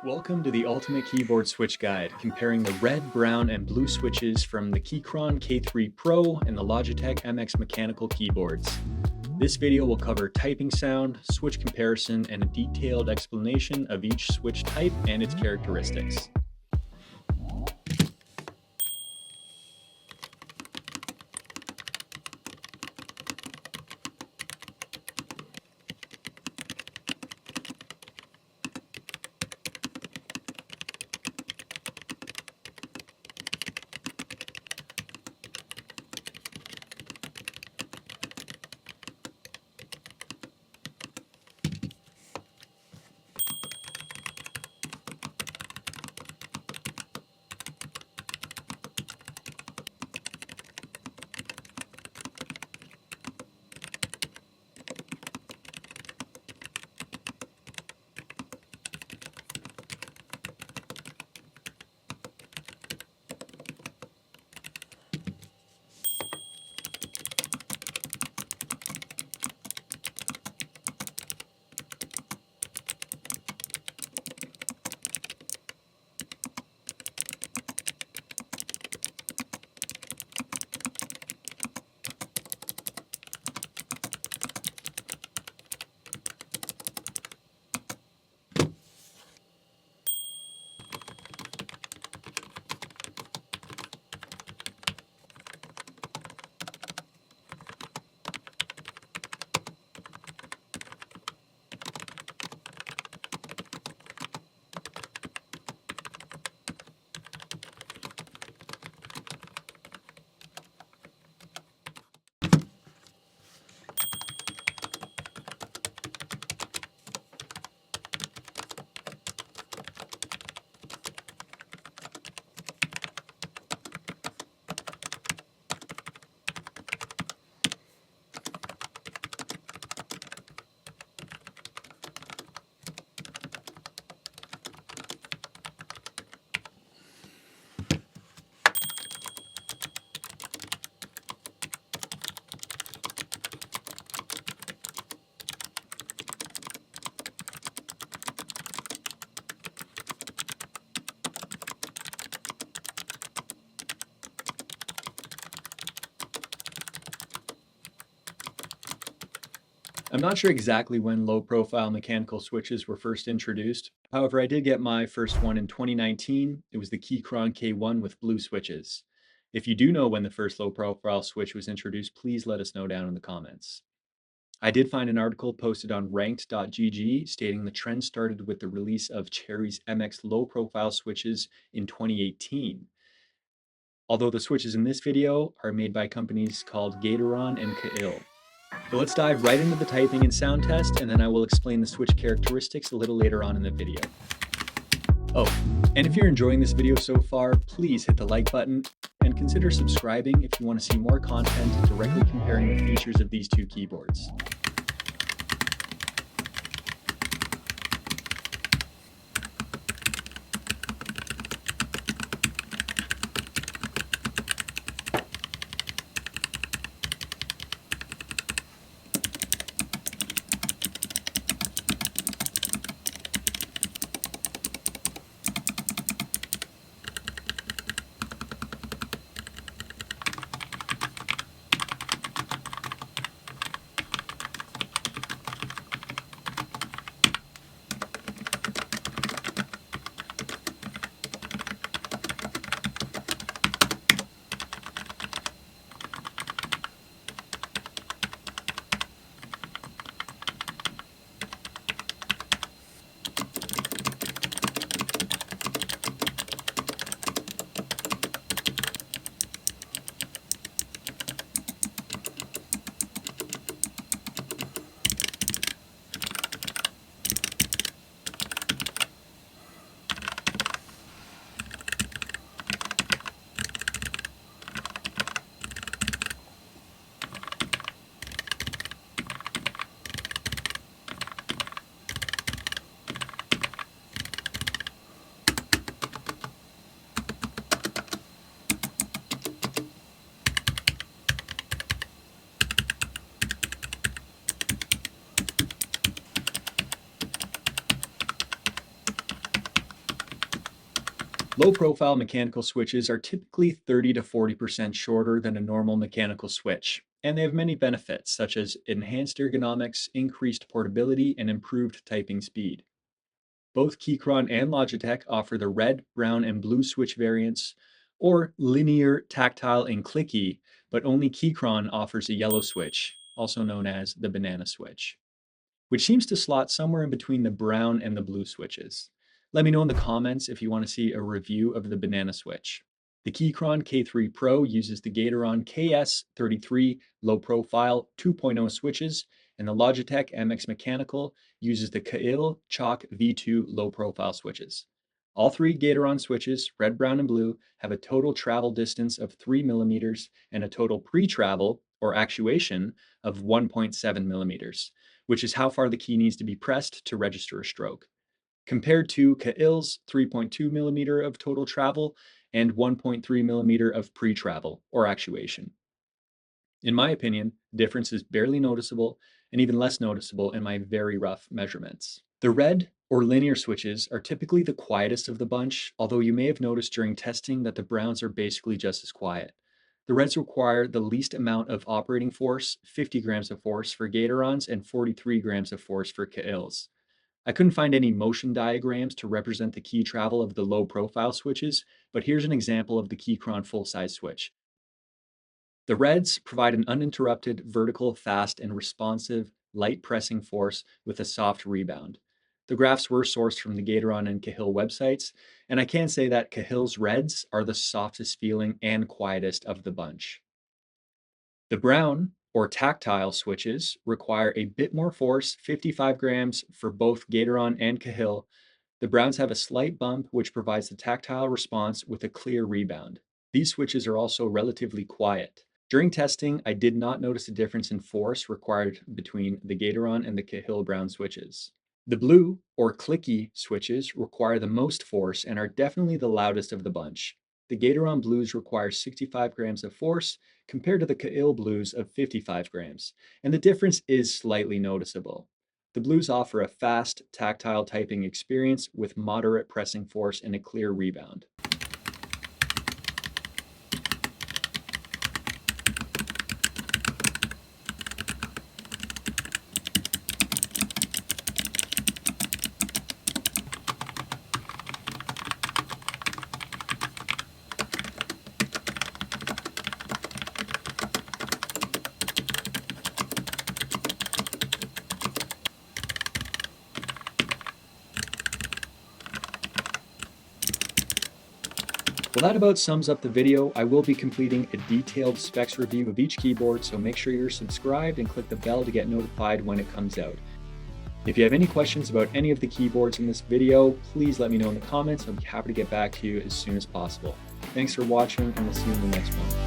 Welcome to the Ultimate Keyboard Switch Guide, comparing the red, brown, and blue switches from the Keychron K3 Pro and the Logitech MX mechanical keyboards. This video will cover typing sound, switch comparison, and a detailed explanation of each switch type and its characteristics. I'm not sure exactly when low-profile mechanical switches were first introduced. However, I did get my first one in 2019. It was the Keychron K1 with blue switches. If you do know when the first low-profile switch was introduced, please let us know down in the comments. I did find an article posted on ranked.gg stating the trend started with the release of Cherry's MX low-profile switches in 2018. Although the switches in this video are made by companies called Gateron and Kail. So let's dive right into the typing and sound test, and then I will explain the switch characteristics a little later on in the video. Oh, and if you're enjoying this video so far, please hit the like button and consider subscribing if you want to see more content directly comparing the features of these two keyboards. Low-profile mechanical switches are typically 30 to 40% shorter than a normal mechanical switch, and they have many benefits such as enhanced ergonomics, increased portability, and improved typing speed. Both Keychron and Logitech offer the red, brown, and blue switch variants, or linear, tactile, and clicky, but only Keychron offers a yellow switch, also known as the banana switch, which seems to slot somewhere in between the brown and the blue switches. Let me know in the comments if you want to see a review of the banana switch. The Keychron K3 Pro uses the Gateron KS33 low profile 2.0 switches, and the Logitech MX Mechanical uses the Kail Chalk V2 low profile switches. All three Gateron switches, red, brown, and blue, have a total travel distance of 3 millimeters and a total pre-travel or actuation of 1.7 millimeters, which is how far the key needs to be pressed to register a stroke, compared to Kail's 3.2 millimeter of total travel and 1.3 millimeter of pre-travel or actuation. In my opinion, the difference is barely noticeable and even less noticeable in my very rough measurements. The red or linear switches are typically the quietest of the bunch, although you may have noticed during testing that the browns are basically just as quiet. The reds require the least amount of operating force, 50 grams of force for Gatorons and 43 grams of force for Kails. I couldn't find any motion diagrams to represent the key travel of the low profile switches, but here's an example of the Keychron full-size switch. The reds provide an uninterrupted, vertical, fast, and responsive light pressing force with a soft rebound. The graphs were sourced from the Gateron and Cahill websites, and I can say that Cahill's reds are the softest feeling and quietest of the bunch. The brown or tactile switches require a bit more force, 55 grams for both Gateron and Cahill. The browns have a slight bump, which provides the tactile response with a clear rebound. These switches are also relatively quiet. During testing, I did not notice a difference in force required between the Gateron and the Cahill brown switches. The blue or clicky switches require the most force and are definitely the loudest of the bunch. The Gateron blues require 65 grams of force compared to the Kail blues of 55 grams, and the difference is slightly noticeable. The blues offer a fast, tactile typing experience with moderate pressing force and a clear rebound. Well, that about sums up the video. I will be completing a detailed specs review of each keyboard, so make sure you're subscribed and click the bell to get notified when it comes out. If you have any questions about any of the keyboards in this video, please let me know in the comments. I'll be happy to get back to you as soon as possible. Thanks for watching, and we'll see you in the next one.